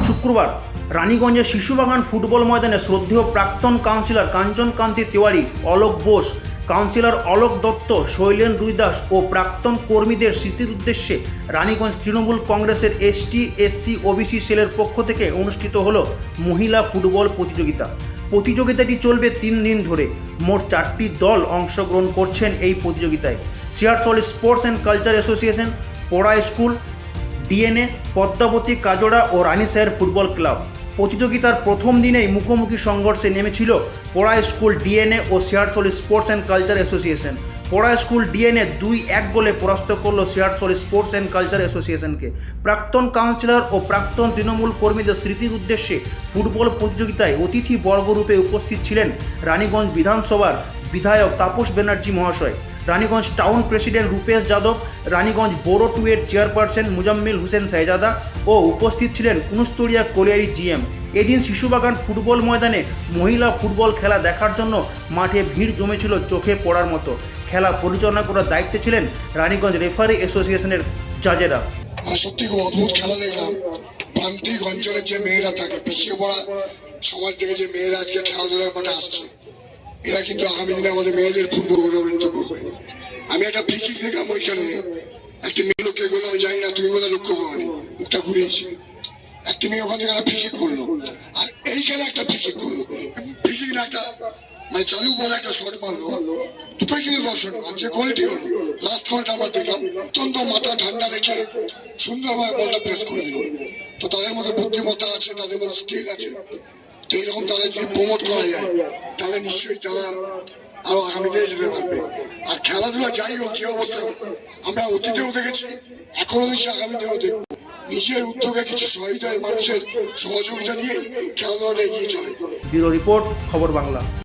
শুক্রবার রানীগঞ্জের শিশুবাগান ফুটবল ময়দানে শ্রদ্ধেয় প্রাক্তন কাউন্সিলর কাঞ্চন কান্তি তিওয়ারি, অলোক বোস, কাউন্সিলর অলোক দত্ত, শৈলেন রুইদাস ও প্রাক্তন কর্মীদের স্মৃতির উদ্দেশ্যে রানীগঞ্জ তৃণমূল কংগ্রেসের এসটি এসসি ওবিসি সেলের পক্ষ থেকে অনুষ্ঠিত হল মহিলা ফুটবল প্রতিযোগিতা। প্রতিযোগিতাটি চলবে 3 দিন ধরে। মোট 4টি দল অংশগ্রহণ করছেন এই প্রতিযোগিতায়। Searsole sports and culture association, পোড়া স্কুল, ডিএনএ, পদ্মাবতী, কাজোড়া ও রানীশাহের ফুটবল ক্লাব। প্রতিযোগিতার প্রথম দিনেই মুখোমুখি সংঘর্ষে নেমেছিল পোড়া স্কুল ডিএনএ ও Searsole sports and culture association. পোড়া স্কুল ডিএনএ 2-1 গোলে পরাস্ত করল সিয়ারসল স্পোর্টস অ্যান্ড কালচার অ্যাসোসিয়েশনকে। প্রাক্তন কাউন্সিলর ও প্রাক্তন তৃণমূল কর্মীদের স্মৃতির উদ্দেশ্যে ফুটবল প্রতিযোগিতায় অতিথি বর্গরূপে উপস্থিত ছিলেন রানীগঞ্জ বিধানসভার বিধায়ক তাপস ব্যানার্জি মহাশয়, রানীগঞ্জ টাউন প্রেসিডেন্ট রূপেশ যাদব, রানীগঞ্জ বোরো 2-এর চেয়ারপারসন মুজাম্মিল হোসেন শাহজাদা ও উপস্থিত ছিলেন কুনুস্তরিয়া কলিয়ারি জিএম। এদিন শিশুবাগান ফুটবল ময়দানে মহিলা ফুটবল খেলা দেখার জন্য মাঠে ভিড় জমেছিল চোখে পড়ার মতো। খেলা পরিচালনা করার দায়িত্বে ছিলেন রানীগঞ্জ রেফারি অ্যাসোসিয়েশনের জাজেরা। সত্যি খুব অদ্ভুত খেলা দেখলাম। প্রান্তিক অঞ্চলের যে মেয়েরা থাকে, পিছিয়ে পড়া সমাজ থেকে যে মেয়েরা আজকে খেলাধুলার মাঠে আসছে, এরা কিন্তু আগামী দিনে আমাদের মেয়েদের ফুটবল গৌরবান্বিত করবে। আমি একটা ফিকিং দেখলাম, ওইখানে একটি মেয়ে লোককে বললাম, আমি জানি না তুমি বোধহয় লক্ষ্য করোনি, মুখটা ঘুরিয়েছি। একটি মেয়ে ওখান থেকে একটা ফিকিং করলো, আর এইখানে একটা ফিকিং করলো। ফিকিং একটা মানে চালু বলে একটা শট মারলো, দুটোই কিন্তু দর্শনীয়। আর যে গোলটি হলো, লাস্ট গোলটা আমরা দেখলাম, অত্যন্ত মাথা ঠান্ডা রেখে সুন্দরভাবে বলটা প্রেস করে দিল। তো তাদের মধ্যে বুদ্ধিমত্তা আছে, তাদের মধ্যে স্কিল আছে। তো এরকম তাদের যদি প্রমোট করা যায়, তাহলে নিশ্চয়ই তারা আরো আগামী দিনে যেতে পারবে। আর খেলাধুলা যাই হোক, যে অবস্থা আমরা অতীতেও দেখেছি, এখনো দেখছি, আগামী দিনেও দেখবো। নিজের উদ্যোগে কিছু সহায়তায় মানুষের সহযোগিতা নিয়ে খেলাধুলাটা এগিয়ে চলে। ব্যুরো রিপোর্ট, খবর বাংলা।